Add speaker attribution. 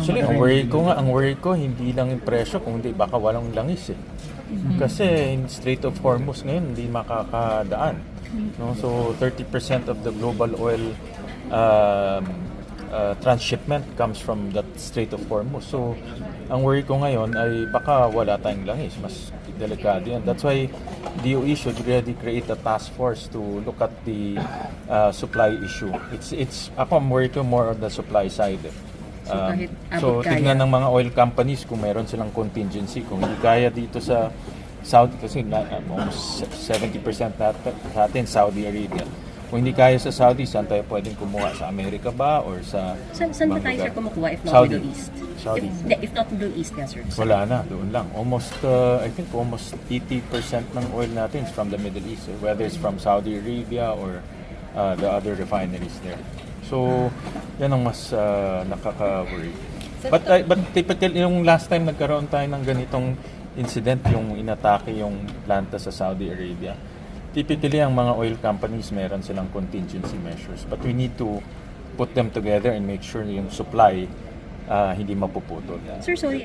Speaker 1: Actually, ang worry ko hindi lang yung presyo, kundi baka walang langis eh. Kasi in Strait of Hormuz ngayon hindi makakadaan. No? So 30% of the global oil transshipment comes from that Strait of Hormuz. So ang worry ko ngayon ay baka wala tayong langis, mas delikado yan. That's why DOE should really create a task force to look at the supply issue. It's ako ang worry ko more on the supply side. So tignan ng mga oil companies kung meron silang contingency. Kung hindi kaya dito sa Saudi, kasi almost 70% natin Saudi Arabia. Kung hindi kaya sa Saudi, saan tayo pwedeng kumuha? Sa Amerika ba? Or sa
Speaker 2: Saan ba tayo, sir, kumukuha if not
Speaker 1: Saudi.
Speaker 2: Middle East?
Speaker 1: Saudi.
Speaker 2: If not Middle East, yes, sir.
Speaker 1: Wala na, doon lang. I think almost 80% ng oil natin is from the Middle East. Whether it's from Saudi Arabia or the other refineries there. So, yan ang mas nakaka-worry. But typically, yung last time nagkaroon tayo ng ganitong incident, yung inatake yung planta sa Saudi Arabia, typically ang mga oil companies meron silang contingency measures. But we need to put them together and make sure yung supply hindi mapuputol.
Speaker 2: Sir, sorry.